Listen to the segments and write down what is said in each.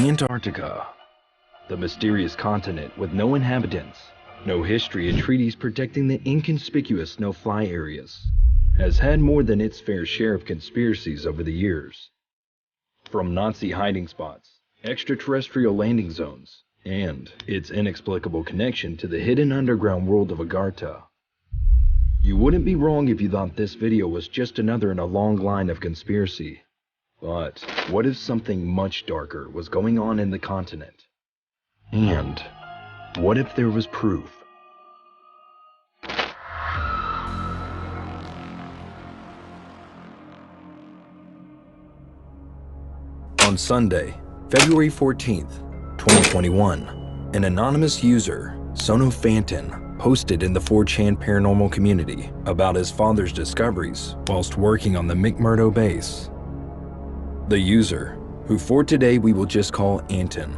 Antarctica, the mysterious continent with no inhabitants, no history and treaties protecting the inconspicuous no-fly areas, has had more than its fair share of conspiracies over the years. From Nazi hiding spots, extraterrestrial landing zones, and its inexplicable connection to the hidden underground world of Agartha. You wouldn't be wrong if you thought this video was just another in a long line of conspiracy. But what if something much darker was going on in the continent? And what if there was proof? On Sunday, February 14th, 2021, an anonymous user, Sono Phantom, posted in the 4chan paranormal community about his father's discoveries whilst working on the McMurdo base. The user, who for today we will just call Anton,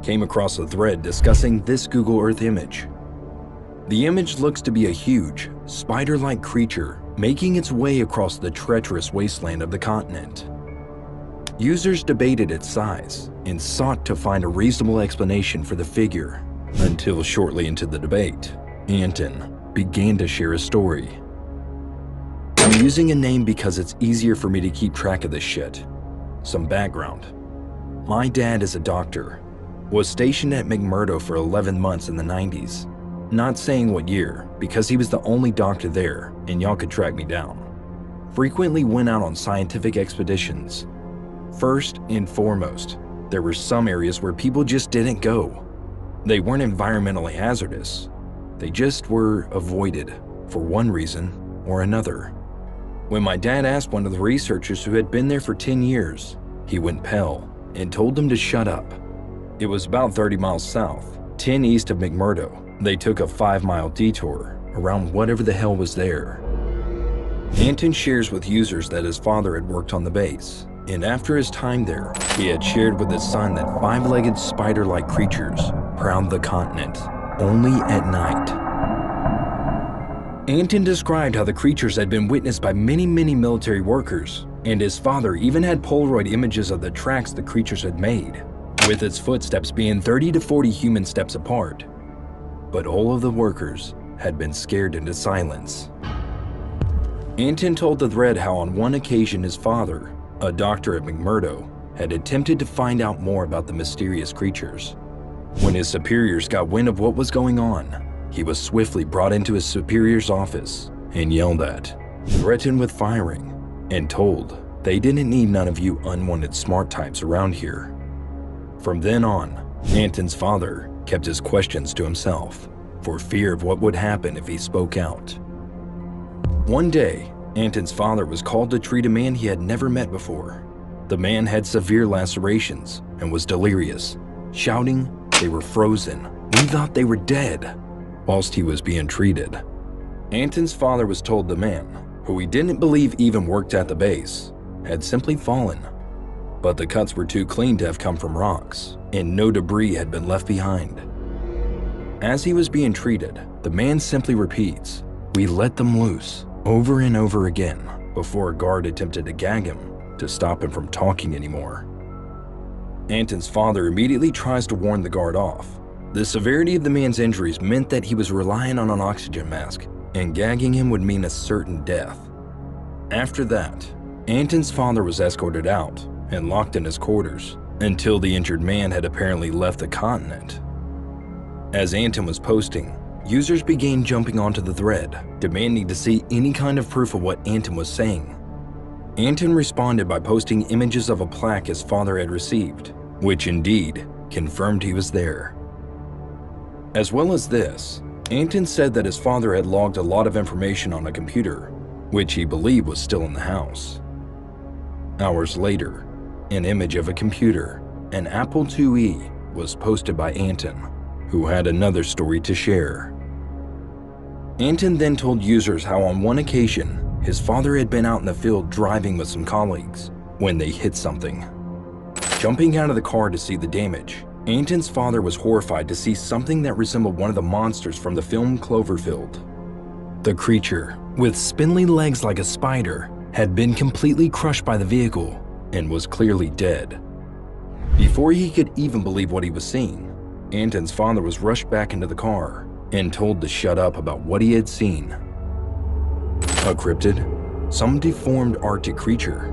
came across a thread discussing this Google Earth image. The image looks to be a huge, spider-like creature making its way across the treacherous wasteland of the continent. Users debated its size and sought to find a reasonable explanation for the figure, until shortly into the debate, Anton began to share a story. I'm using a name because it's easier for me to keep track of this shit. Some background. My dad is a doctor, was stationed at McMurdo for 11 months in the 90s. Not saying what year, because he was the only doctor there and y'all could track me down. Frequently went out on scientific expeditions. First and foremost, there were some areas where people just didn't go. They weren't environmentally hazardous. They just were avoided for one reason or another. When my dad asked one of the researchers who had been there for 10 years, he went pale and told them to shut up. It was about 30 miles south, 10 east of McMurdo. They took a 5-mile detour around whatever the hell was there. Anton shares with users that his father had worked on the base, and after his time there, he had shared with his son that 5-legged spider-like creatures prowled the continent, only at night. Anton described how the creatures had been witnessed by many military workers, and his father even had Polaroid images of the tracks the creatures had made, with its footsteps being 30 to 40 human steps apart. But all of the workers had been scared into silence. Anton told the thread how on one occasion his father, a doctor at McMurdo, had attempted to find out more about the mysterious creatures. When his superiors got wind of what was going on, he was swiftly brought into his superior's office and yelled at, threatened with firing, and told they didn't need none of you unwanted smart types around here. From then on, Anton's father kept his questions to himself, for fear of what would happen if he spoke out. One day, Anton's father was called to treat a man he had never met before. The man had severe lacerations and was delirious, shouting they were frozen. We thought they were dead, whilst he was being treated. Anton's father was told the man, who he didn't believe even worked at the base, had simply fallen. But the cuts were too clean to have come from rocks, and no debris had been left behind. As he was being treated, the man simply repeats, "We let them loose," over and over again, before a guard attempted to gag him to stop him from talking anymore. Anton's father immediately tries to warn the guard off. The severity of the man's injuries meant that he was relying on an oxygen mask, and gagging him would mean a certain death. After that, Anton's father was escorted out and locked in his quarters until the injured man had apparently left the continent. As Anton was posting, users began jumping onto the thread, demanding to see any kind of proof of what Anton was saying. Anton responded by posting images of a plaque his father had received, which indeed confirmed he was there. As well as this, Anton said that his father had logged a lot of information on a computer, which he believed was still in the house. Hours later, an image of a computer, an Apple IIe, was posted by Anton, who had another story to share. Anton then told users how on one occasion, his father had been out in the field driving with some colleagues when they hit something. Jumping out of the car to see the damage, Anton's father was horrified to see something that resembled one of the monsters from the film Cloverfield. The creature, with spindly legs like a spider, had been completely crushed by the vehicle and was clearly dead. Before he could even believe what he was seeing, Anton's father was rushed back into the car and told to shut up about what he had seen. A cryptid? Some deformed Arctic creature?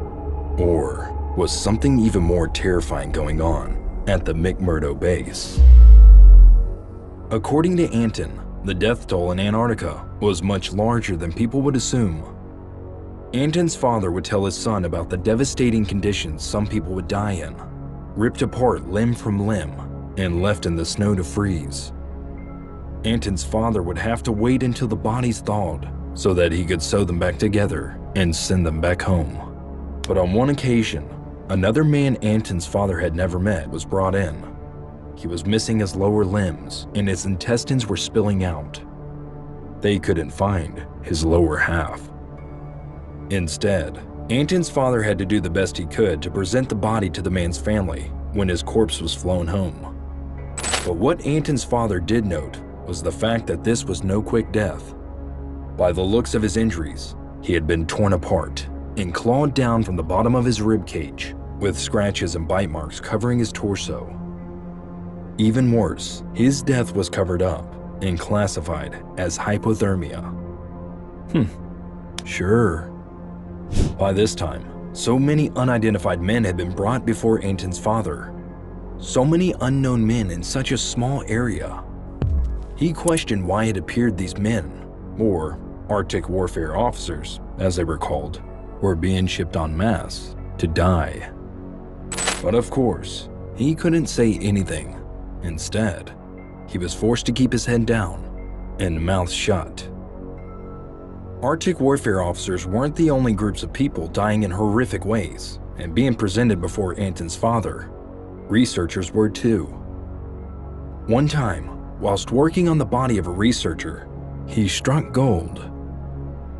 Or was something even more terrifying going on at the McMurdo base? According to Anton, the death toll in Antarctica was much larger than people would assume. Anton's father would tell his son about the devastating conditions some people would die in, ripped apart limb from limb and left in the snow to freeze. Anton's father would have to wait until the bodies thawed so that he could sew them back together and send them back home. But on one occasion, another man Anton's father had never met was brought in. He was missing his lower limbs and his intestines were spilling out. They couldn't find his lower half. Instead, Anton's father had to do the best he could to present the body to the man's family when his corpse was flown home. But what Anton's father did note was the fact that this was no quick death. By the looks of his injuries, he had been torn apart and clawed down from the bottom of his rib cage, with scratches and bite marks covering his torso. Even worse, his death was covered up and classified as hypothermia. Sure. By this time, so many unidentified men had been brought before Anton's father. So many unknown men in such a small area. He questioned why it appeared these men, or Arctic warfare officers, as they were called, were being shipped en masse to die. But of course, he couldn't say anything. Instead, he was forced to keep his head down and mouth shut. Arctic warfare officers weren't the only groups of people dying in horrific ways and being presented before Anton's father. Researchers were too. One time, whilst working on the body of a researcher, he struck gold.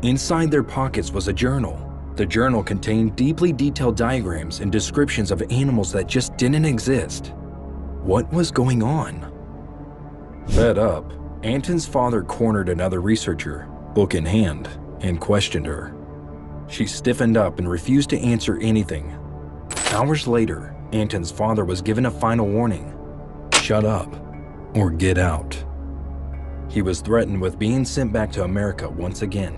Inside their pockets was a journal. The journal contained deeply detailed diagrams and descriptions of animals that just didn't exist. What was going on? Fed up, Anton's father cornered another researcher, book in hand, and questioned her. She stiffened up and refused to answer anything. Hours later, Anton's father was given a final warning: shut up or get out. He was threatened with being sent back to America once again.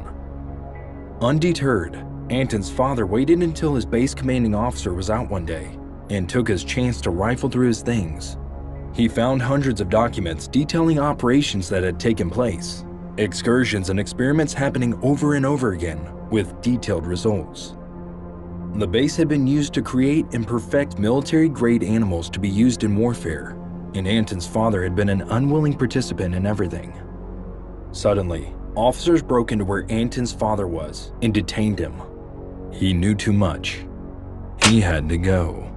Undeterred, Anton's father waited until his base commanding officer was out one day and took his chance to rifle through his things. He found hundreds of documents detailing operations that had taken place, excursions and experiments happening over and over again with detailed results. The base had been used to create and perfect military-grade animals to be used in warfare, and Anton's father had been an unwilling participant in everything. Suddenly, officers broke into where Anton's father was and detained him. He knew too much. He had to go.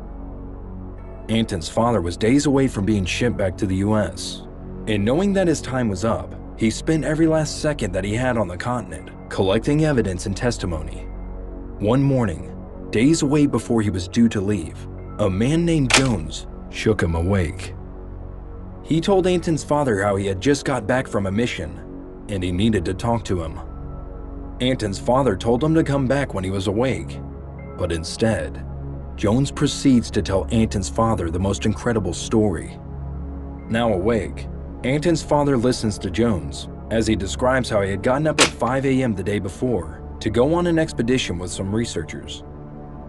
Anton's father was days away from being shipped back to the US, and knowing that his time was up, he spent every last second that he had on the continent collecting evidence and testimony. One morning, days away before he was due to leave, a man named Jones shook him awake. He told Anton's father how he had just got back from a mission, and he needed to talk to him. Anton's father told him to come back when he was awake, but instead, Jones proceeds to tell Anton's father the most incredible story. Now awake, Anton's father listens to Jones as he describes how he had gotten up at 5 a.m. the day before to go on an expedition with some researchers.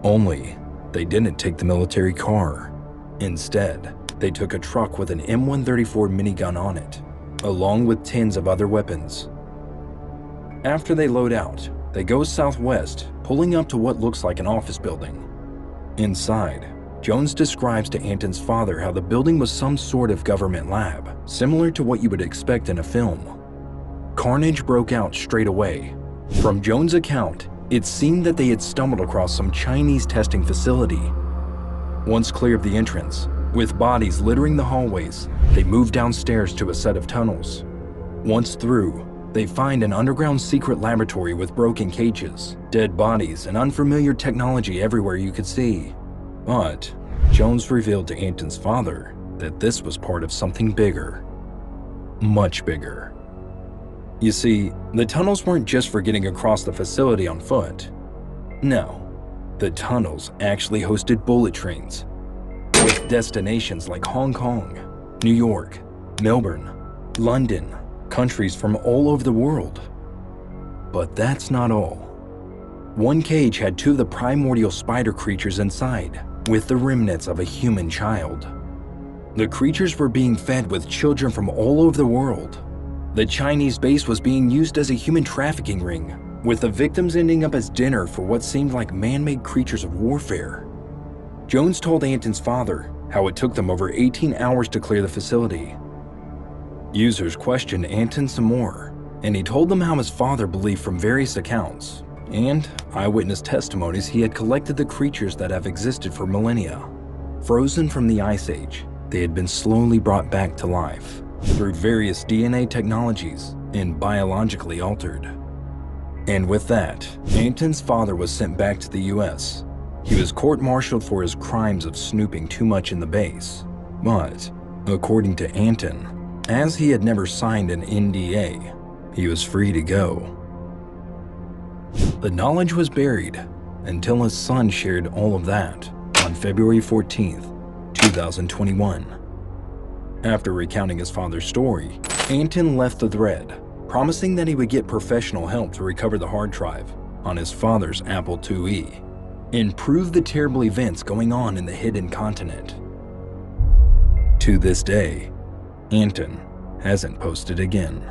Only, they didn't take the military car. Instead, they took a truck with an M134 minigun on it, along with tins of other weapons. After they load out, they go southwest, pulling up to what looks like an office building. Inside, Jones describes to Anton's father how the building was some sort of government lab, similar to what you would expect in a film. Carnage broke out straight away. From Jones' account, it seemed that they had stumbled across some Chinese testing facility. Once clear of the entrance, with bodies littering the hallways, they moved downstairs to a set of tunnels. Once through, they find an underground secret laboratory with broken cages, dead bodies, and unfamiliar technology everywhere you could see. But Jones revealed to Anton's father that this was part of something bigger. Much bigger. You see, the tunnels weren't just for getting across the facility on foot. No, the tunnels actually hosted bullet trains with destinations like Hong Kong, New York, Melbourne, London, countries from all over the world. But that's not all. One cage had 2 of the primordial spider creatures inside, with the remnants of a human child. The creatures were being fed with children from all over the world. The Chinese base was being used as a human trafficking ring, with the victims ending up as dinner for what seemed like man-made creatures of warfare. Jones told Anton's father how it took them over 18 hours to clear the facility. Users questioned Anton some more, and he told them how his father believed from various accounts and eyewitness testimonies he had collected the creatures that have existed for millennia. Frozen from the Ice Age, they had been slowly brought back to life through various DNA technologies and biologically altered. And with that, Anton's father was sent back to the US. He was court-martialed for his crimes of snooping too much in the base. But, according to Anton, as he had never signed an NDA, he was free to go. The knowledge was buried until his son shared all of that on February 14th, 2021. After recounting his father's story, Anton left the thread, promising that he would get professional help to recover the hard drive on his father's Apple IIe and prove the terrible events going on in the hidden continent. To this day, Anton hasn't posted again.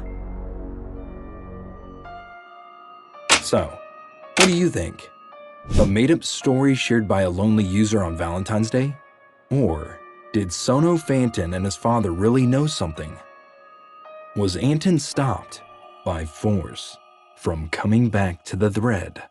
So, what do you think? A made-up story shared by a lonely user on Valentine's Day? Or did Sono Fanton and his father really know something? Was Anton stopped by force from coming back to the thread?